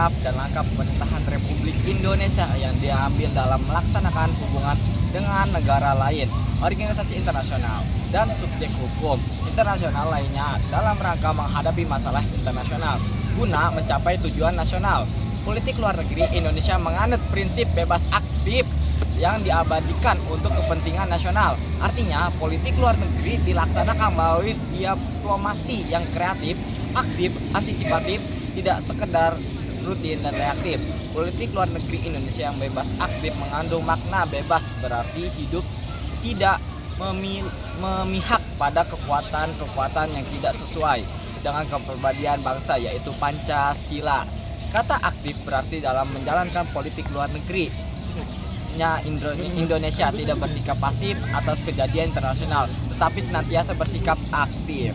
sikap dan langkah pemerintahan Republik Indonesia yang diambil dalam melaksanakan hubungan dengan negara lain, organisasi internasional, dan subjek hukum internasional lainnya dalam rangka menghadapi masalah internasional guna mencapai tujuan nasional. Politik luar negeri Indonesia menganut prinsip bebas aktif yang diabadikan untuk kepentingan nasional. Artinya, politik luar negeri dilaksanakan melalui diplomasi yang kreatif, aktif, antisipatif, tidak sekedar rutin dan reaktif. Politik luar negeri Indonesia yang bebas aktif mengandung makna bebas, berarti hidup tidak memihak pada kekuatan-kekuatan yang tidak sesuai dengan kepribadian bangsa, yaitu Pancasila. Kata aktif berarti dalam menjalankan politik luar negeri Indonesia tidak bersikap pasif atas kejadian internasional, tetapi senantiasa bersikap aktif.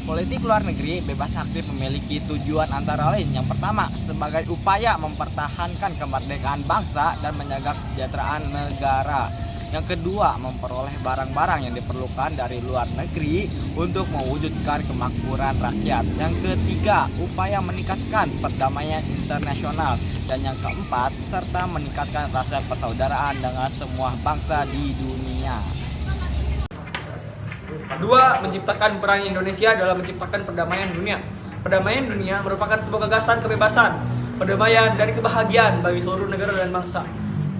Politik luar negeri bebas aktif memiliki tujuan antara lain. Yang pertama, sebagai upaya mempertahankan kemerdekaan bangsa dan menjaga kesejahteraan negara. Yang kedua, memperoleh barang-barang yang diperlukan dari luar negeri untuk mewujudkan kemakmuran rakyat. Yang ketiga, upaya meningkatkan perdamaian internasional. Dan yang keempat, serta meningkatkan rasa persaudaraan dengan semua bangsa di dunia. Kedua, menciptakan peran Indonesia dalam menciptakan perdamaian dunia. Perdamaian dunia merupakan sebuah gagasan kebebasan, perdamaian, dan kebahagiaan bagi seluruh negara dan bangsa.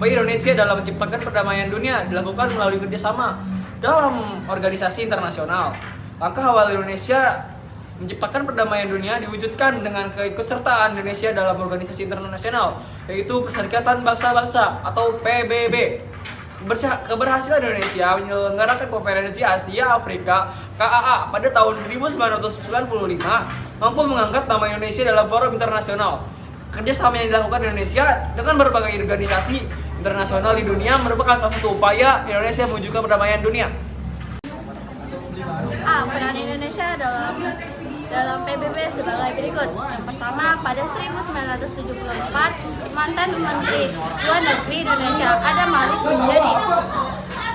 Upaya Indonesia dalam menciptakan perdamaian dunia dilakukan melalui kerjasama dalam organisasi internasional. Langkah awal Indonesia menciptakan perdamaian dunia diwujudkan dengan keikutsertaan Indonesia dalam organisasi internasional, yaitu Perserikatan Bangsa-Bangsa atau PBB. Keberhasilan Indonesia menyelenggarakan Konferensi Asia Afrika KAA pada tahun 1995 mampu mengangkat nama Indonesia dalam forum internasional. Kerjasama yang dilakukan Indonesia dengan berbagai organisasi internasional di dunia merupakan salah satu upaya Indonesia mewujudkan perdamaian dunia. Peran Indonesia dalam PBB sebagai berikut. Yang pertama, pada 1974, mantan Menteri Luar Negeri Indonesia Adam Malik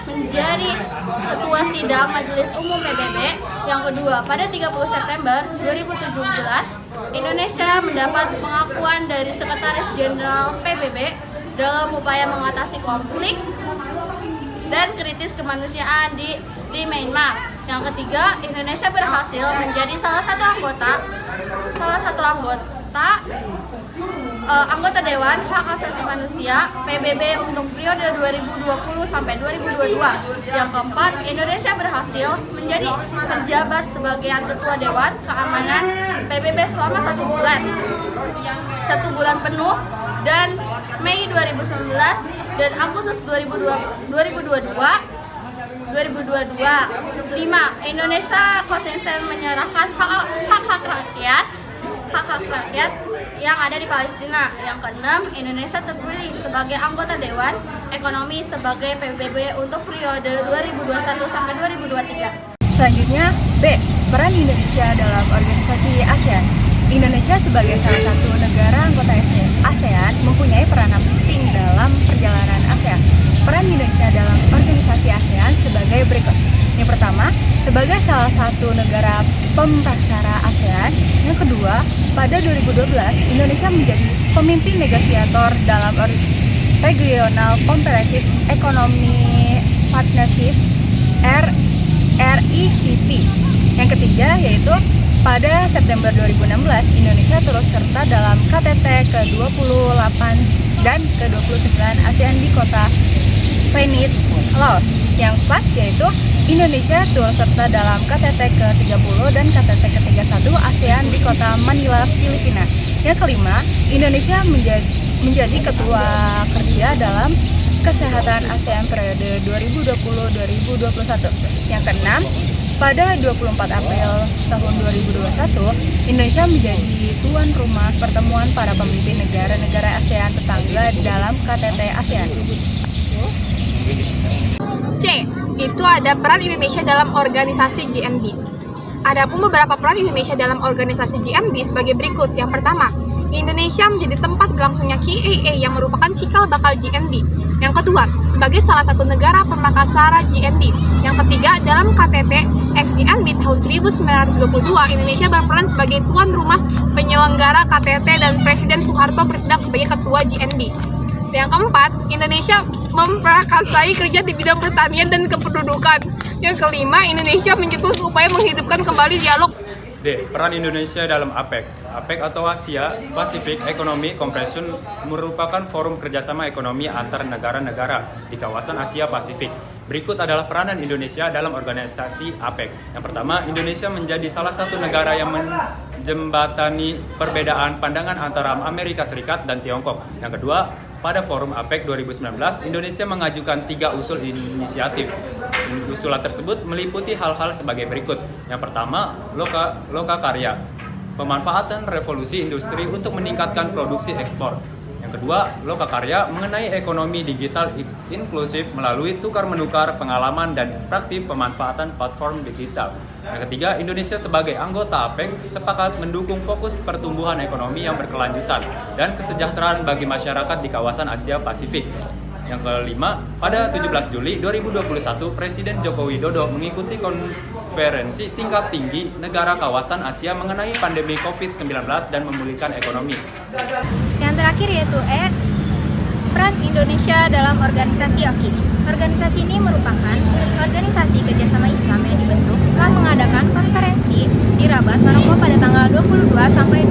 menjadi Ketua Sidang Majelis Umum PBB. Yang kedua, pada 30 September 2017, Indonesia mendapat pengakuan dari Sekretaris Jenderal PBB dalam upaya mengatasi konflik dan kritis kemanusiaan di Myanmar. Yang ketiga, Indonesia berhasil menjadi salah satu anggota Dewan Hak Asasi Manusia PBB untuk periode 2020 sampai 2022. Yang keempat, Indonesia berhasil menjadi penjabat sebagai Ketua Dewan Keamanan PBB selama 1 bulan penuh, dan Mei 2019 dan Agustus 2022. 5. Indonesia konsisten menyerahkan hak-hak rakyat yang ada di Palestina. Yang keenam, Indonesia terpilih sebagai anggota Dewan Ekonomi sebagai PBB untuk periode 2021 sampai 2023. Selanjutnya, B. Peran Indonesia dalam organisasi ASEAN. Indonesia sebagai salah satu negara anggota ASEAN mempunyai peranan penting dalam perjalanan ASEAN. Peran Indonesia dalam organisasi ASEAN sebagai berikut. Yang pertama, sebagai salah satu negara pempraksara ASEAN. Yang kedua, pada 2012, Indonesia menjadi pemimpin negosiator dalam Regional Comprehensive Economic Partnership RCEP. Yang ketiga, yaitu pada September 2016, Indonesia turut serta dalam KTT ke-28 dan ke-29 ASEAN di kota Phenit, Laos. Yang keempat, yaitu Indonesia turut serta dalam KTT ke-30 dan KTT ke-31 ASEAN di kota Manila, Filipina. Yang kelima, Indonesia menjadi ketua kerja dalam kesehatan ASEAN periode 2020-2021. Yang keenam, pada 24 April tahun 2021, Indonesia menjadi tuan rumah pertemuan para pemimpin negara-negara ASEAN tetangga dalam KTT ASEAN. C. Itu ada peran Indonesia dalam organisasi GNB. Adapun beberapa peran Indonesia dalam organisasi GNB sebagai berikut. Yang pertama, Indonesia menjadi tempat berlangsungnya KAA yang merupakan cikal bakal GND. Yang kedua, sebagai salah satu negara pemakasara GND. Yang ketiga, dalam KTT XDNB tahun 1922, Indonesia berperan sebagai tuan rumah penyelenggara KTT dan Presiden Soeharto bertindak sebagai ketua GND. Yang keempat, Indonesia memprakarsai kerja di bidang pertanian dan kependudukan. Yang kelima, Indonesia mencetus upaya menghidupkan kembali dialog. D. Peran Indonesia dalam APEC. APEC atau Asia Pacific Economic Compression merupakan forum kerjasama ekonomi antar negara-negara di kawasan Asia Pasifik. Berikut adalah peranan Indonesia dalam organisasi APEC. Yang pertama, Indonesia menjadi salah satu negara yang menjembatani perbedaan pandangan antara Amerika Serikat dan Tiongkok. Yang kedua, pada forum APEC 2019, Indonesia mengajukan 3 usul inisiatif. Usulan tersebut meliputi hal-hal sebagai berikut. Yang pertama, loka karya, pemanfaatan revolusi industri untuk meningkatkan produksi ekspor. Yang kedua, loka karya mengenai ekonomi digital inklusif melalui tukar-menukar pengalaman dan praktik pemanfaatan platform digital. Yang ketiga, Indonesia sebagai anggota APEC sepakat mendukung fokus pertumbuhan ekonomi yang berkelanjutan dan kesejahteraan bagi masyarakat di kawasan Asia Pasifik. Yang kelima, pada 17 Juli 2021, Presiden Joko Widodo mengikuti konferensi tingkat tinggi negara kawasan Asia mengenai pandemi COVID-19 dan memulihkan ekonomi. Yang terakhir yaitu E, peran Indonesia dalam organisasi OKI. Organisasi ini merupakan organisasi kerjasama Islam yang dibentuk setelah mengadakan konferensi di Rabat, Maroko pada tanggal 22 sampai